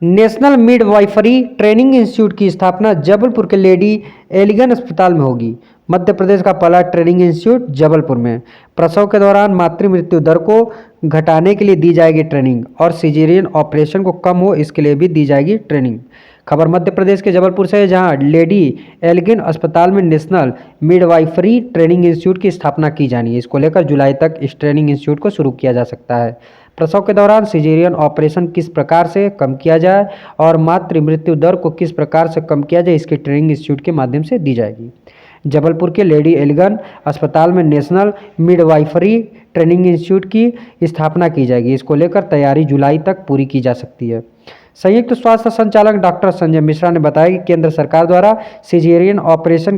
National midwifery training institute की स्थापना जबलपुर के लेडी एलिगन अस्पताल में होगी। मध्य प्रदेश का पहला ट्रेनिंग इंस्टीट्यूट जबलपुर में। प्रसव के दौरान मातृ मृत्यु दर को घटाने के लिए दी जाएगी ट्रेनिंग और सिजेरियन ऑपरेशन को कम हो इसके लिए भी दी जाएगी ट्रेनिंग। खबर मध्य प्रदेश के जबलपुर से है, जहां लेडी एलिगन अस्पताल में नेशनल मिडवाइफरी ट्रेनिंग इंस्टीट्यूट की स्थापना की जानी है। इसको लेकर जुलाई तक इस ट्रेनिंग इंस्टीट्यूट को शुरू किया जा सकता है। प्रसव के दौरान सिजेरियन ऑपरेशन किस प्रकार से कम किया जाए और मातृ मृत्यु दर को किस प्रकार से कम किया जाए, इसकी ट्रेनिंग इंस्टीट्यूट के माध्यम से दी जाएगी। जबलपुर के लेडी एलिगन अस्पताल में नेशनल मिडवाइफरी ट्रेनिंग इंस्टीट्यूट की स्थापना की जाएगी। इसको लेकर तैयारी जुलाई तक पूरी की जा सकती है। संयुक्त स्वास्थ्य संचालक डॉक्टर संजय मिश्रा ने बताया कि केंद्र सरकार द्वारा सिजेरियन ऑपरेशन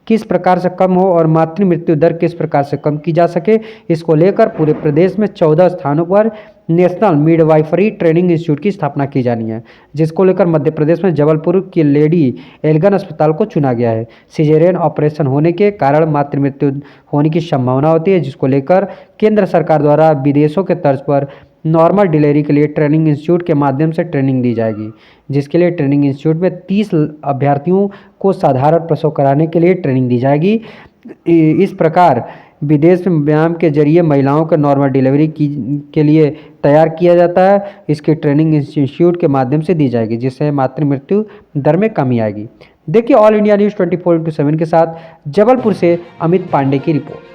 किस प्रकार से कम हो और मातृ मृत्यु दर किस प्रकार से कम की जा सके, इसको लेकर पूरे प्रदेश में 14 स्थानों पर नेशनल मिडवाइफरी ट्रेनिंग इंस्टीट्यूट की स्थापना की जानी है, जिसको लेकर मध्य प्रदेश में जबलपुर की लेडी एलिगन अस्पताल को चुना गया है। सिजेरियन ऑपरेशन होने के कारण मातृ मृत्यु होने की संभावना होती है, जिसको लेकर केंद्र सरकार द्वारा विदेशों के तर्ज पर नॉर्मल डिलीवरी के लिए ट्रेनिंग इंस्टीट्यूट के माध्यम से ट्रेनिंग दी जाएगी, जिसके लिए ट्रेनिंग इंस्टीट्यूट में 30 अभ्यर्थियों को साधारण प्रसव कराने के लिए ट्रेनिंग दी जाएगी। इस प्रकार विदेश में व्यायाम के जरिए महिलाओं को नॉर्मल डिलीवरी के लिए तैयार किया जाता है। इसकी ट्रेनिंग इंस्टीट्यूट के माध्यम से दी जाएगी, जिससे मातृ मृत्यु दर में कमी आएगी। देखिए ऑल इंडिया न्यूज़ 24/7 के साथ जबलपुर से अमित पांडे की रिपोर्ट।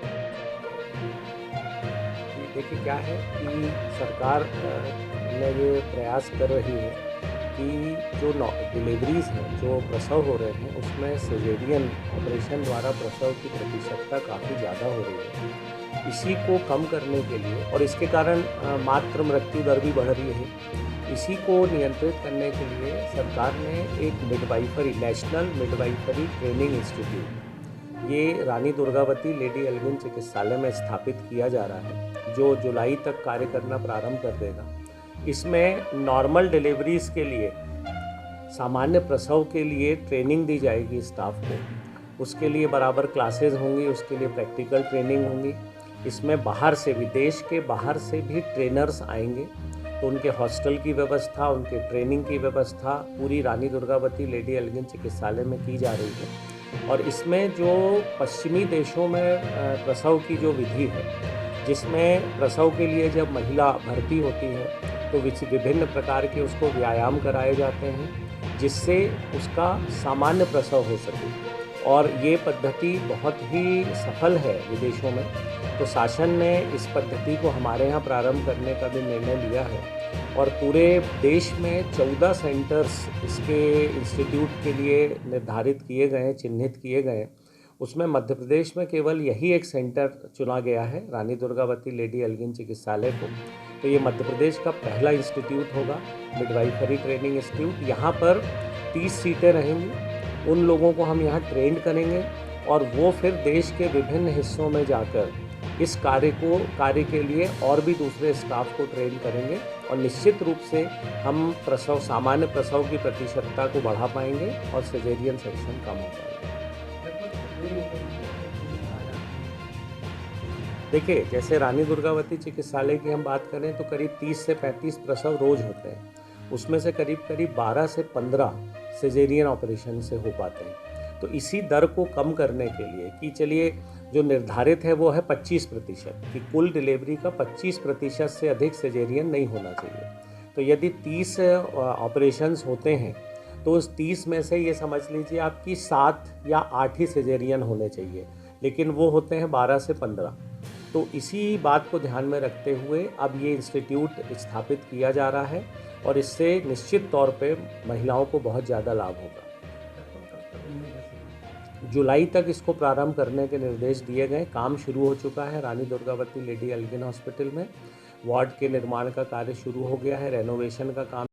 देखिए क्या है कि सरकार ने ये प्रयास कर रही है कि जो डिलीवरीज हैं, जो प्रसव हो रहे हैं, उसमें सिजेरियन ऑपरेशन द्वारा प्रसव की प्रतिशतता काफ़ी ज़्यादा हो रही है। इसी को कम करने के लिए और इसके कारण मातृ मृत्यु दर भी बढ़ रही है, इसी को नियंत्रित करने के लिए सरकार ने एक midwifery national midwifery training institute ये रानी दुर्गावती लेडी एलिगन चिकित्सालय में स्थापित किया जा रहा है, जो जुलाई तक कार्य करना प्रारंभ कर देगा। इसमें नॉर्मल डिलीवरीज के लिए, सामान्य प्रसव के लिए ट्रेनिंग दी जाएगी स्टाफ को। उसके लिए बराबर क्लासेस होंगी, उसके लिए प्रैक्टिकल ट्रेनिंग होंगी। इसमें बाहर से, विदेश के बाहर से भी ट्रेनर्स आएंगे, तो उनके हॉस्टल की व्यवस्था, उनके ट्रेनिंग की व्यवस्था पूरी रानी दुर्गावती लेडी एलिगन चिकित्सालय में की जा रही है। और इसमें जो पश्चिमी देशों में प्रसव की जो विधि है, जिसमें प्रसव के लिए जब महिला भर्ती होती है तो विभिन्न प्रकार के उसको व्यायाम कराए जाते हैं, जिससे उसका सामान्य प्रसव हो सके। और ये पद्धति बहुत ही सफल है विदेशों में, तो शासन ने इस पद्धति को हमारे यहाँ प्रारंभ करने का भी निर्णय लिया है। और पूरे देश में 14 सेंटर्स इसके इंस्टीट्यूट के लिए निर्धारित किए गए हैं, चिन्हित किए गए हैं। उसमें मध्य प्रदेश में केवल यही एक सेंटर चुना गया है, रानी दुर्गावती लेडी एलिगन चिकित्सालय को। तो ये मध्य प्रदेश का पहला इंस्टीट्यूट होगा, मिडवाइफरी ट्रेनिंग इंस्टीट्यूट। यहाँ पर 30 सीटें रहेंगी। उन लोगों को हम यहाँ ट्रेंड करेंगे और वो फिर देश के विभिन्न हिस्सों में जाकर इस कार्य के लिए और भी दूसरे स्टाफ को ट्रेन करेंगे। और निश्चित रूप से हम प्रसव, सामान्य प्रसव की प्रतिशतता को बढ़ा पाएंगे और सिजेरियन सेक्शन कम हो पाएंगे। देखिए, जैसे रानी दुर्गावती चिकित्सालय की हम बात करें तो करीब 30 से 35 प्रसव रोज होते हैं। उसमें से करीब 12 से 15 सिजेरियन ऑपरेशन से हो पाते हैं। तो इसी दर को कम करने के लिए कि चलिए जो निर्धारित है वो है 25%, कि कुल डिलीवरी का 25% से अधिक सिजेरियन नहीं होना चाहिए। तो यदि 30 ऑपरेशंस होते हैं तो उस 30 में से ये समझ लीजिए आपकी 7 या 8 ही सिजेरियन होने चाहिए, लेकिन वो होते हैं 12 से 15। तो इसी बात को ध्यान में रखते हुए अब ये इंस्टीट्यूट स्थापित किया जा रहा है और इससे निश्चित तौर पे महिलाओं को बहुत ज़्यादा लाभ होगा। जुलाई तक इसको प्रारंभ करने के निर्देश दिए गए। काम शुरू हो चुका है रानी दुर्गावती लेडी एलिगन हॉस्पिटल में। वार्ड के निर्माण का कार्य शुरू हो गया है, रेनोवेशन का काम